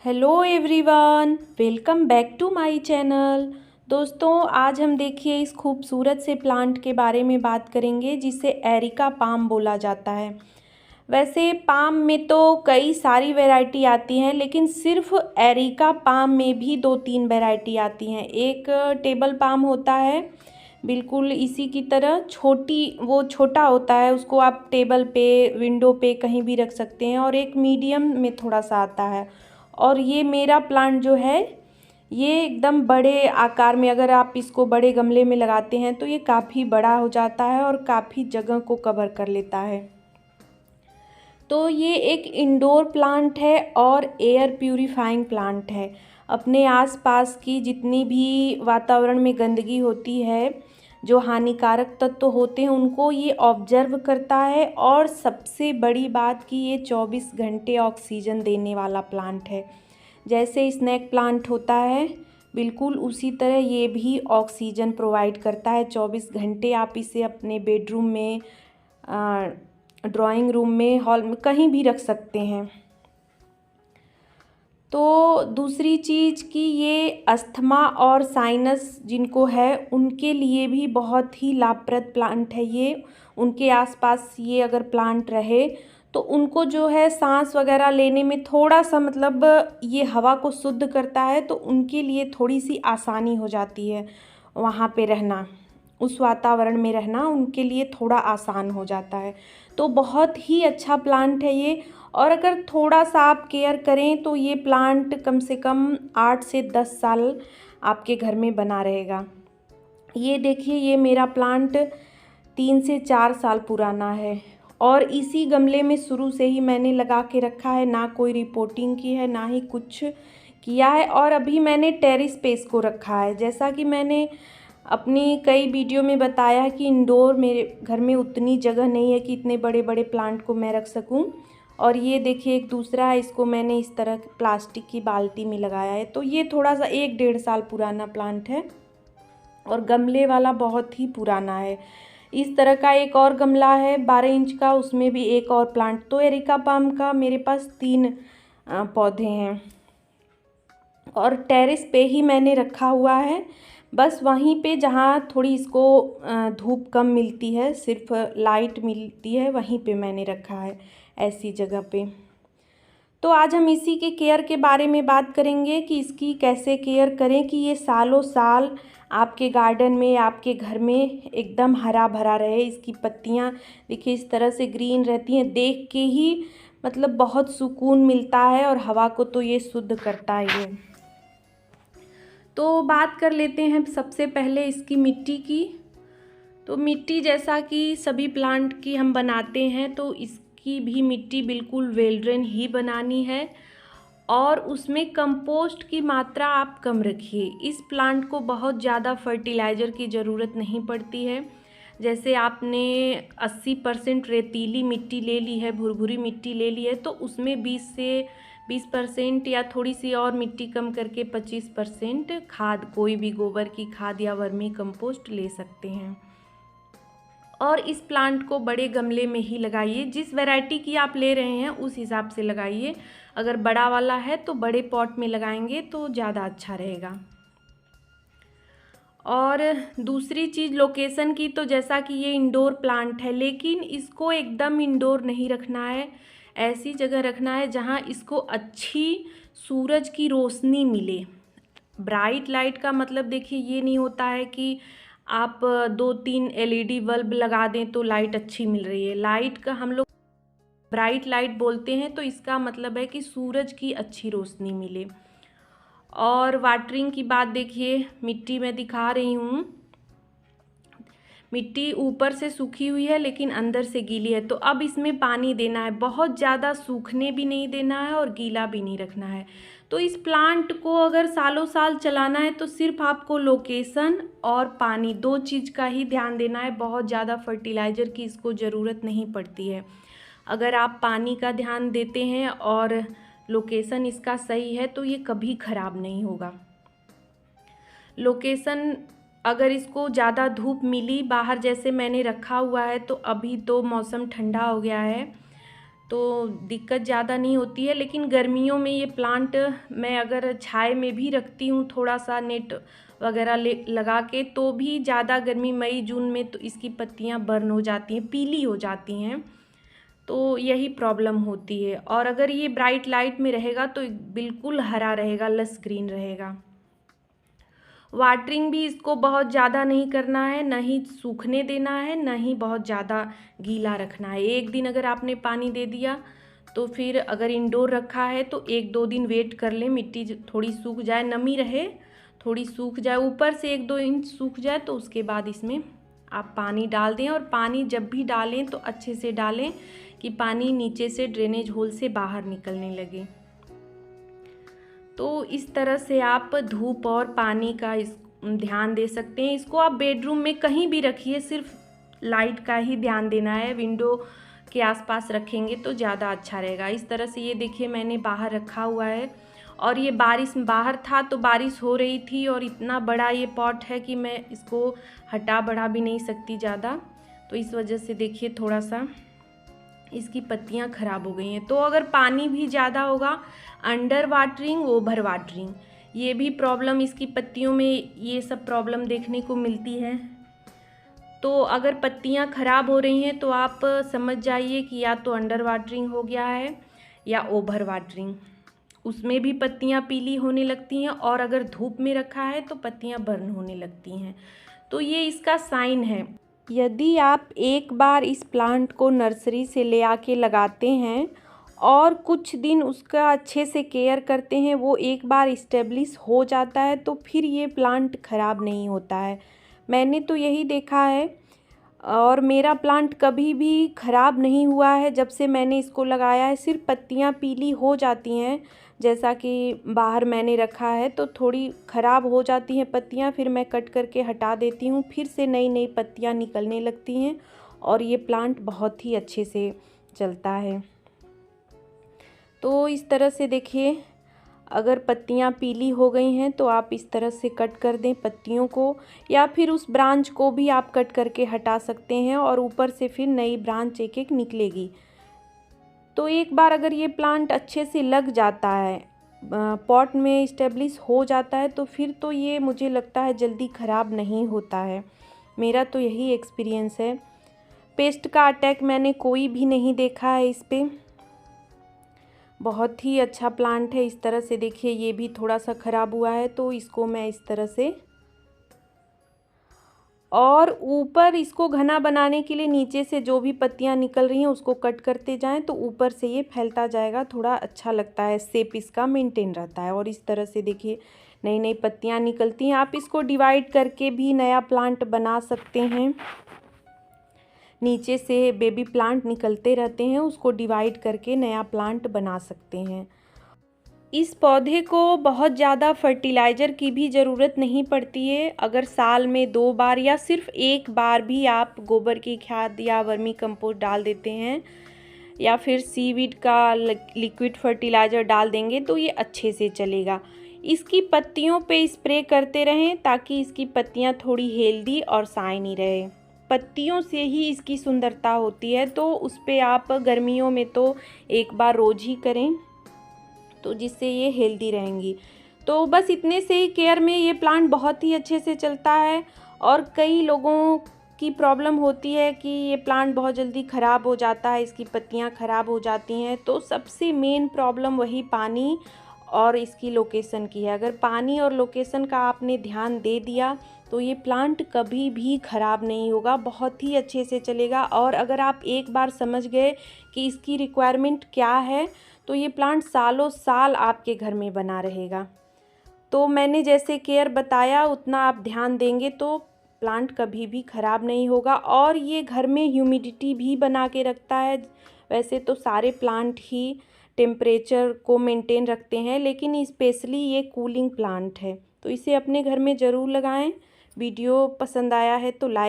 Hello everyone, welcome back to my channel. दोस्तों, आज हम देखिए इस खूबसूरत से प्लांट के बारे में बात करेंगे जिसे एरिका पाम बोला जाता है। वैसे पाम में तो कई सारी वैरायटी आती हैं, लेकिन सिर्फ एरिका पाम में भी दो तीन वैरायटी आती हैं। एक टेबल पाम होता है, बिल्कुल इसी की तरह वो छोटा होता है, उसको आप टेबल पे, विंडो पे कहीं भी रख सकते हैं। और एक मीडियम में थोड़ा सा आता है। और ये मेरा प्लांट जो है, ये एकदम बड़े आकार में, अगर आप इसको बड़े गमले में लगाते हैं तो ये काफ़ी बड़ा हो जाता है और काफ़ी जगह को कवर कर लेता है। तो ये एक इंडोर प्लांट है और एयर प्यूरीफाइंग प्लांट है। अपने आसपास की जितनी भी वातावरण में गंदगी होती है, जो हानिकारक तत्व होते हैं, उनको ये ऑब्जर्व करता है। और सबसे बड़ी बात कि ये 24 घंटे ऑक्सीजन देने वाला प्लांट है। जैसे स्नेक प्लांट होता है, बिल्कुल उसी तरह ये भी ऑक्सीजन प्रोवाइड करता है 24 घंटे। आप इसे अपने बेडरूम में, ड्राइंग रूम में, हॉल में, कहीं भी रख सकते हैं। तो दूसरी चीज़ कि ये अस्थमा और साइनस जिनको है, उनके लिए भी बहुत ही लाभप्रद प्लांट है ये। उनके आसपास ये अगर प्लांट रहे तो उनको जो है सांस वगैरह लेने में थोड़ा सा, मतलब ये हवा को शुद्ध करता है, तो उनके लिए थोड़ी सी आसानी हो जाती है। वहाँ पे रहना, उस वातावरण में रहना उनके लिए थोड़ा आसान हो जाता है। तो बहुत ही अच्छा प्लांट है ये। और अगर थोड़ा सा आप केयर करें तो ये प्लांट कम से कम 8 से 10 साल आपके घर में बना रहेगा। ये देखिए, ये मेरा प्लांट 3 से 4 साल पुराना है और इसी गमले में शुरू से ही मैंने लगा के रखा है। ना कोई रिपोर्टिंग की है, ना ही कुछ किया है। और अभी मैंने टेरेस पे इसको रखा है। जैसा कि मैंने अपनी कई वीडियो में बताया कि इंडोर मेरे घर में उतनी जगह नहीं है कि इतने बड़े बड़े प्लांट को मैं रख सकूं। और ये देखिए एक दूसरा है, इसको मैंने इस तरह प्लास्टिक की बाल्टी में लगाया है। तो ये थोड़ा सा 1-1.5 साल पुराना प्लांट है और गमले वाला बहुत ही पुराना है। इस तरह का एक और गमला है 12 इंच का, उसमें भी एक और प्लांट। तो एरिका पाम का मेरे पास 3 पौधे हैं और टेरेस पे ही मैंने रखा हुआ है। बस वहीं पे जहाँ थोड़ी इसको धूप कम मिलती है, सिर्फ लाइट मिलती है, वहीं पे मैंने रखा है, ऐसी जगह पे। तो आज हम इसी के केयर के बारे में बात करेंगे कि इसकी कैसे केयर करें कि ये सालों साल आपके गार्डन में, आपके घर में एकदम हरा भरा रहे। इसकी पत्तियां देखिए इस तरह से ग्रीन रहती हैं, देख के ही मतलब बहुत सुकून मिलता है। और हवा को तो ये शुद्ध करता है ये। तो बात कर लेते हैं सबसे पहले इसकी मिट्टी की। तो मिट्टी जैसा कि सभी प्लांट की हम बनाते हैं, तो इसकी भी मिट्टी बिल्कुल वेल ड्रेन ही बनानी है। और उसमें कंपोस्ट की मात्रा आप कम रखिए। इस प्लांट को बहुत ज़्यादा फर्टिलाइज़र की ज़रूरत नहीं पड़ती है। जैसे आपने 80% रेतीली मिट्टी ले ली है, भुरभुरी मिट्टी ले ली है, तो उसमें 20% या थोड़ी सी और मिट्टी कम करके 25% खाद, कोई भी गोबर की खाद या वर्मी कंपोस्ट ले सकते हैं। और इस प्लांट को बड़े गमले में ही लगाइए। जिस वैरायटी की आप ले रहे हैं उस हिसाब से लगाइए। अगर बड़ा वाला है तो बड़े पॉट में लगाएंगे तो ज़्यादा अच्छा रहेगा। और दूसरी चीज़ लोकेशन की, तो जैसा कि ये इंडोर प्लांट है, लेकिन इसको एकदम इंडोर नहीं रखना है। ऐसी जगह रखना है जहाँ इसको अच्छी सूरज की रोशनी मिले। ब्राइट लाइट का मतलब देखिए ये नहीं होता है कि आप 2-3 एलईडी बल्ब लगा दें तो लाइट अच्छी मिल रही है। लाइट का हम लोग ब्राइट लाइट बोलते हैं, तो इसका मतलब है कि सूरज की अच्छी रोशनी मिले। और वाटरिंग की बात देखिए, मिट्टी मैं दिखा रही हूँ, मिट्टी ऊपर से सूखी हुई है लेकिन अंदर से गीली है। तो अब इसमें पानी देना है, बहुत ज़्यादा सूखने भी नहीं देना है और गीला भी नहीं रखना है। तो इस प्लांट को अगर सालों साल चलाना है तो सिर्फ आपको लोकेशन और पानी, 2 चीज़ का ही ध्यान देना है। बहुत ज़्यादा फर्टिलाइज़र की इसको ज़रूरत नहीं पड़ती है। अगर आप पानी का ध्यान देते हैं और लोकेशन इसका सही है तो ये कभी ख़राब नहीं होगा। लोकेशन, अगर इसको ज़्यादा धूप मिली बाहर, जैसे मैंने रखा हुआ है, तो अभी तो मौसम ठंडा हो गया है, तो दिक्कत ज़्यादा नहीं होती है। लेकिन गर्मियों में ये प्लांट मैं अगर छाए में भी रखती हूँ थोड़ा सा नेट वगैरह लगा के, तो भी ज़्यादा गर्मी मई जून में तो इसकी पत्तियाँ बर्न हो जाती हैं, पीली हो जाती हैं, तो यही प्रॉब्लम होती है। और अगर ये ब्राइट लाइट में रहेगा तो बिल्कुल हरा रहेगा, लस ग्रीन रहेगा। वाटरिंग भी इसको बहुत ज़्यादा नहीं करना है, ना ही सूखने देना है, ना ही बहुत ज़्यादा गीला रखना है। एक दिन अगर आपने पानी दे दिया तो फिर अगर इंडोर रखा है तो 1-2 दिन वेट कर लें, मिट्टी थोड़ी सूख जाए, नमी रहे, थोड़ी सूख जाए, ऊपर से 1-2 इंच सूख जाए, तो उसके बाद इसमें आप पानी डाल दें। और पानी जब भी डालें तो अच्छे से डालें कि पानी नीचे से ड्रेनेज होल से बाहर निकलने लगे। तो इस तरह से आप धूप और पानी का ध्यान दे सकते हैं। इसको आप बेडरूम में कहीं भी रखिए, सिर्फ लाइट का ही ध्यान देना है। विंडो के आसपास रखेंगे तो ज़्यादा अच्छा रहेगा। इस तरह से ये देखिए मैंने बाहर रखा हुआ है, और ये बाहर था तो बारिश हो रही थी, और इतना बड़ा ये पॉट है कि मैं इसको हटा बढ़ा भी नहीं सकती ज़्यादा, तो इस वजह से देखिए थोड़ा सा इसकी पत्तियां ख़राब हो गई हैं। तो अगर पानी भी ज़्यादा होगा, अंडर वाटरिंग, ओवर वाटरिंग, ये भी प्रॉब्लम इसकी पत्तियों में ये सब प्रॉब्लम देखने को मिलती है। तो अगर पत्तियां ख़राब हो रही हैं तो आप समझ जाइए कि या तो अंडर वाटरिंग हो गया है या ओवर वाटरिंग। उसमें भी पत्तियां पीली होने लगती हैं, और अगर धूप में रखा है तो पत्तियां बर्न होने लगती हैं। तो ये इसका साइन है। यदि आप एक बार इस प्लांट को नर्सरी से ले आके लगाते हैं और कुछ दिन उसका अच्छे से केयर करते हैं, वो एक बार इस्टेब्लिश हो जाता है, तो फिर ये प्लांट ख़राब नहीं होता है। मैंने तो यही देखा है, और मेरा प्लांट कभी भी ख़राब नहीं हुआ है जब से मैंने इसको लगाया है। सिर्फ पत्तियां पीली हो जाती हैं, जैसा कि बाहर मैंने रखा है तो थोड़ी ख़राब हो जाती हैं पत्तियां, फिर मैं कट करके हटा देती हूँ, फिर से नई नई पत्तियां निकलने लगती हैं, और ये प्लांट बहुत ही अच्छे से चलता है। तो इस तरह से देखिए, अगर पत्तियां पीली हो गई हैं तो आप इस तरह से कट कर दें पत्तियों को, या फिर उस ब्रांच को भी आप कट करके हटा सकते हैं, और ऊपर से फिर नई ब्रांच एक एक निकलेगी। तो एक बार अगर ये प्लांट अच्छे से लग जाता है, पॉट में इस्टेब्लिश हो जाता है, तो फिर तो ये मुझे लगता है जल्दी ख़राब नहीं होता है। मेरा तो यही एक्सपीरियंस है। पेस्ट का अटैक मैंने कोई भी नहीं देखा है इस पे। बहुत ही अच्छा प्लांट है। इस तरह से देखिए ये भी थोड़ा सा ख़राब हुआ है, तो इसको मैं इस तरह से, और ऊपर इसको घना बनाने के लिए नीचे से जो भी पत्तियां निकल रही हैं उसको कट करते जाएं, तो ऊपर से ये फैलता जाएगा, थोड़ा अच्छा लगता है, शेप इसका मेंटेन रहता है। और इस तरह से देखिए नई नई पत्तियां निकलती हैं। आप इसको डिवाइड करके भी नया प्लांट बना सकते हैं। नीचे से बेबी प्लांट निकलते रहते हैं, उसको डिवाइड करके नया प्लांट बना सकते हैं। इस पौधे को बहुत ज़्यादा फर्टिलाइज़र की भी ज़रूरत नहीं पड़ती है। अगर साल में 2 बार या सिर्फ 1 बार भी आप गोबर की खाद या वर्मी कंपोस्ट डाल देते हैं, या फिर सीवीड का लिक्विड फर्टिलाइज़र डाल देंगे, तो ये अच्छे से चलेगा। इसकी पत्तियों पे स्प्रे करते रहें ताकि इसकी पत्तियाँ थोड़ी हेल्दी और शाइनी रहे। पत्तियों से ही इसकी सुंदरता होती है, तो उस पर आप गर्मियों में तो 1 बार रोज़ ही करें, तो जिससे ये हेल्दी रहेंगी। तो बस इतने से ही केयर में ये प्लांट बहुत ही अच्छे से चलता है। और कई लोगों की प्रॉब्लम होती है कि ये प्लांट बहुत जल्दी ख़राब हो जाता है, इसकी पत्तियां ख़राब हो जाती हैं। तो सबसे मेन प्रॉब्लम वही पानी और इसकी लोकेशन की है। अगर पानी और लोकेशन का आपने ध्यान दे दिया तो ये प्लांट कभी भी ख़राब नहीं होगा, बहुत ही अच्छे से चलेगा। और अगर आप एक बार समझ गए कि इसकी रिक्वायरमेंट क्या है, तो ये प्लांट सालों साल आपके घर में बना रहेगा। तो मैंने जैसे केयर बताया उतना आप ध्यान देंगे तो प्लांट कभी भी ख़राब नहीं होगा। और ये घर में ह्यूमिडिटी भी बना के रखता है। वैसे तो सारे प्लांट ही टेम्परेचर को मेंटेन रखते हैं, लेकिन स्पेशली ये कूलिंग प्लांट है, तो इसे अपने घर में ज़रूर लगाएं। वीडियो पसंद आया है तो लाइक